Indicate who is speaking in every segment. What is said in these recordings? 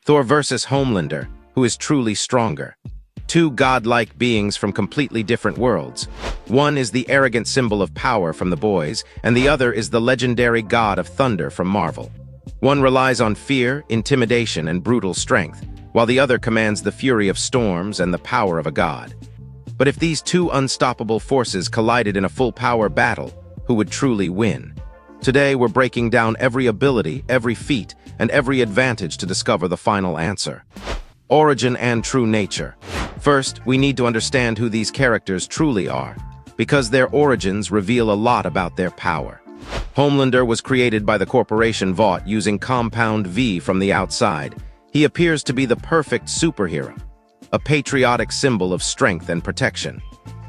Speaker 1: Thor versus Homelander, who is truly stronger. Two godlike beings from completely different worlds. One is the arrogant symbol of power from the boys, and the other is the legendary god of thunder from Marvel. One relies on fear, intimidation, and brutal strength, while the other commands the fury of storms and the power of a god. But if these two unstoppable forces collided in a full-power battle, who would truly win? Today, we're breaking down every ability, every feat, and every advantage to discover the final answer. Origin and true nature. First, we need to understand who these characters truly are, because their origins reveal a lot about their power. Homelander was created by the corporation Vought using Compound V from the outside. He appears to be the perfect superhero, a patriotic symbol of strength and protection.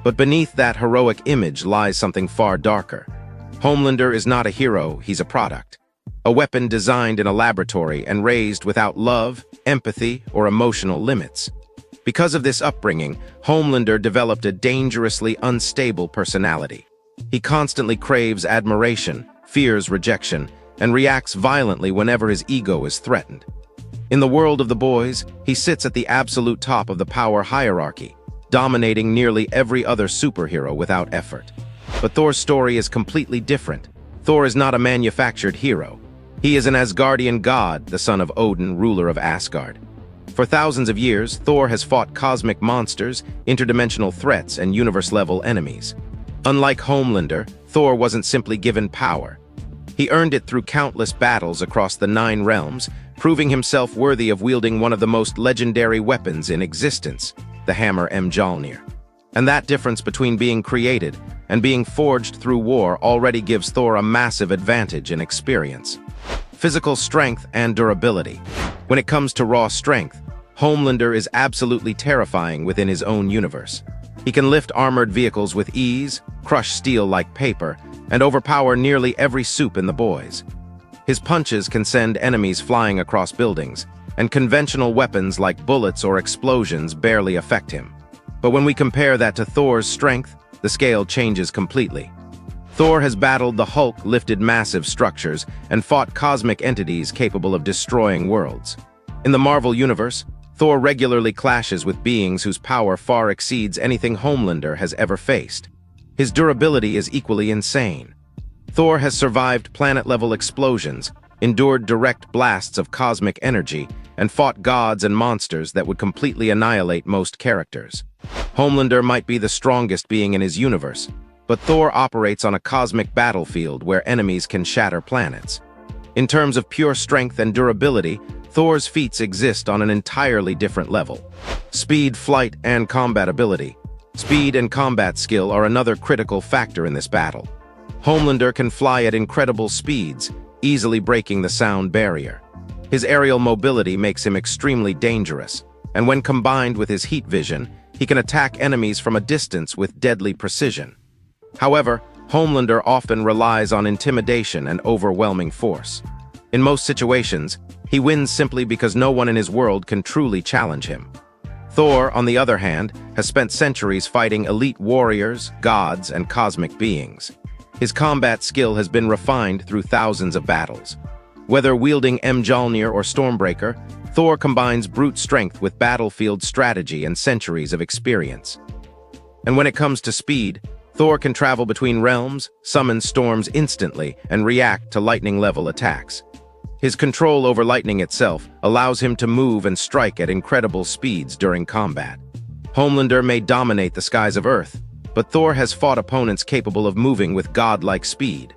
Speaker 1: But beneath that heroic image lies something far darker. Homelander is not a hero, he's a product. A weapon designed in a laboratory and raised without love, empathy, or emotional limits. Because of this upbringing, Homelander developed a dangerously unstable personality. He constantly craves admiration, fears rejection, and reacts violently whenever his ego is threatened. In the world of the boys, he sits at the absolute top of the power hierarchy, dominating nearly every other superhero without effort. But Thor's story is completely different. Thor is not a manufactured hero. He is an Asgardian god, the son of Odin, ruler of Asgard. For thousands of years, Thor has fought cosmic monsters, interdimensional threats, and universe-level enemies. Unlike Homelander, Thor wasn't simply given power. He earned it through countless battles across the 9 realms, proving himself worthy of wielding one of the most legendary weapons in existence, the hammer Mjolnir. And that difference between being created and being forged through war already gives Thor a massive advantage in experience. Physical strength and durability. When it comes to raw strength, Homelander is absolutely terrifying within his own universe. He can lift armored vehicles with ease, crush steel like paper, and overpower nearly every Supe in the boys. His punches can send enemies flying across buildings, and conventional weapons like bullets or explosions barely affect him. But when we compare that to Thor's strength, the scale changes completely. Thor has battled the Hulk, lifted massive structures, and fought cosmic entities capable of destroying worlds. In the Marvel Universe, Thor regularly clashes with beings whose power far exceeds anything Homelander has ever faced. His durability is equally insane. Thor has survived planet-level explosions, endured direct blasts of cosmic energy, and fought gods and monsters that would completely annihilate most characters. Homelander might be the strongest being in his universe, but Thor operates on a cosmic battlefield where enemies can shatter planets. In terms of pure strength and durability, Thor's feats exist on an entirely different level. Speed, flight, and combat ability. Speed and combat skill are another critical factor in this battle. Homelander can fly at incredible speeds, easily breaking the sound barrier. His aerial mobility makes him extremely dangerous, and when combined with his heat vision, he can attack enemies from a distance with deadly precision. However, Homelander often relies on intimidation and overwhelming force. In most situations, he wins simply because no one in his world can truly challenge him. Thor, on the other hand, has spent centuries fighting elite warriors, gods, and cosmic beings. His combat skill has been refined through thousands of battles. Whether wielding Mjolnir or Stormbreaker, Thor combines brute strength with battlefield strategy and centuries of experience. And when it comes to speed, Thor can travel between realms, summon storms instantly, and react to lightning-level attacks. His control over lightning itself allows him to move and strike at incredible speeds during combat. Homelander may dominate the skies of Earth, but Thor has fought opponents capable of moving with godlike speed.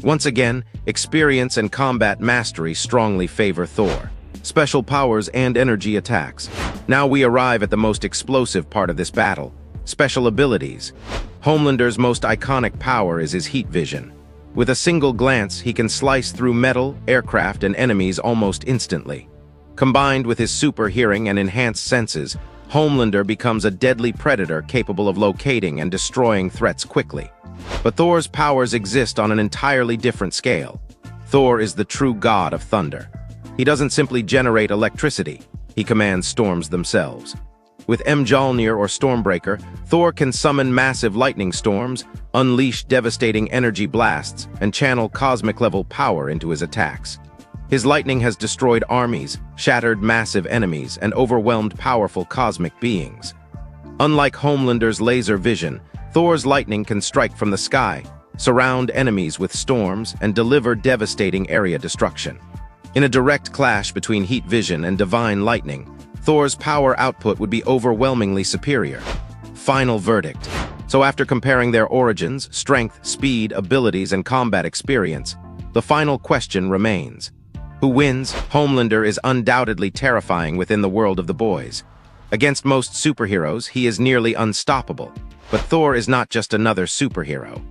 Speaker 1: Once again, experience and combat mastery strongly favor Thor. Special powers and energy attacks. Now we arrive at the most explosive part of this battle: special abilities. Homelander's most iconic power is his heat vision. With a single glance, he can slice through metal, aircraft, and enemies almost instantly. Combined with his super hearing and enhanced senses, Homelander becomes a deadly predator capable of locating and destroying threats quickly. But Thor's powers exist on an entirely different scale. Thor is the true god of thunder. He doesn't simply generate electricity, he commands storms themselves. With Mjolnir or Stormbreaker, Thor can summon massive lightning storms, unleash devastating energy blasts, and channel cosmic-level power into his attacks. His lightning has destroyed armies, shattered massive enemies, and overwhelmed powerful cosmic beings. Unlike Homelander's laser vision, Thor's lightning can strike from the sky, surround enemies with storms, and deliver devastating area destruction. In a direct clash between heat vision and divine lightning, Thor's power output would be overwhelmingly superior. Final verdict. So after comparing their origins, strength, speed, abilities, and combat experience, the final question remains. Who wins? Homelander is undoubtedly terrifying within the world of the boys. Against most superheroes, he is nearly unstoppable. But Thor is not just another superhero.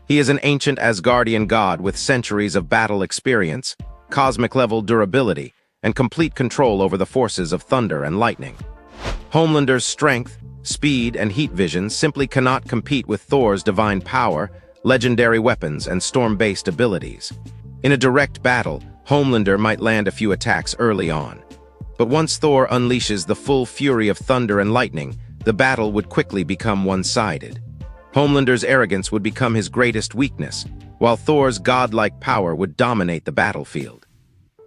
Speaker 1: He is an ancient Asgardian god with centuries of battle experience, cosmic-level durability, and complete control over the forces of thunder and lightning. Homelander's strength, speed, and heat vision simply cannot compete with Thor's divine power, legendary weapons, and storm-based abilities. In a direct battle, Homelander might land a few attacks early on. But once Thor unleashes the full fury of thunder and lightning, the battle would quickly become one-sided. Homelander's arrogance would become his greatest weakness, while Thor's godlike power would dominate the battlefield.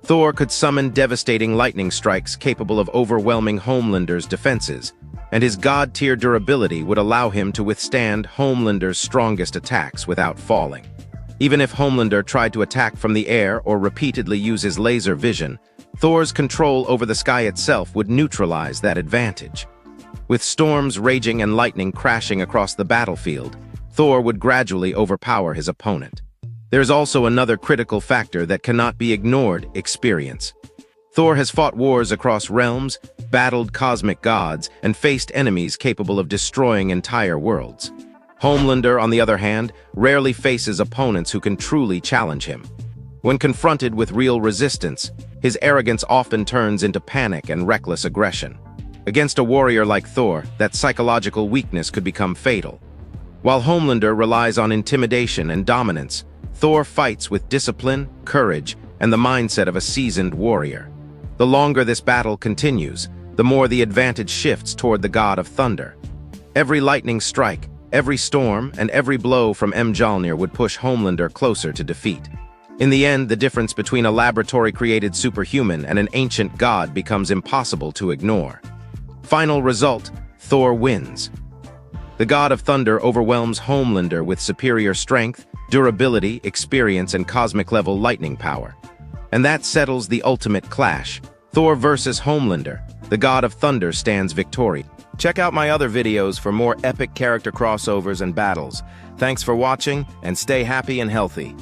Speaker 1: Thor could summon devastating lightning strikes capable of overwhelming Homelander's defenses, and his god-tier durability would allow him to withstand Homelander's strongest attacks without falling. Even if Homelander tried to attack from the air or repeatedly use his laser vision, Thor's control over the sky itself would neutralize that advantage. With storms raging and lightning crashing across the battlefield, Thor would gradually overpower his opponent. There's also another critical factor that cannot be ignored: experience. Thor has fought wars across realms, battled cosmic gods, and faced enemies capable of destroying entire worlds. Homelander, on the other hand, rarely faces opponents who can truly challenge him. When confronted with real resistance, his arrogance often turns into panic and reckless aggression. Against a warrior like Thor, that psychological weakness could become fatal. While Homelander relies on intimidation and dominance, Thor fights with discipline, courage, and the mindset of a seasoned warrior. The longer this battle continues, the more the advantage shifts toward the god of thunder. Every lightning strike, every storm, and every blow from Mjolnir would push Homelander closer to defeat. In the end, the difference between a laboratory-created superhuman and an ancient god becomes impossible to ignore. Final result: Thor wins. The god of thunder overwhelms Homelander with superior strength, durability, experience, and cosmic-level lightning power. And that settles the ultimate clash. Thor versus Homelander. The god of thunder stands victorious. Check out my other videos for more epic character crossovers and battles. Thanks for watching, and stay happy and healthy.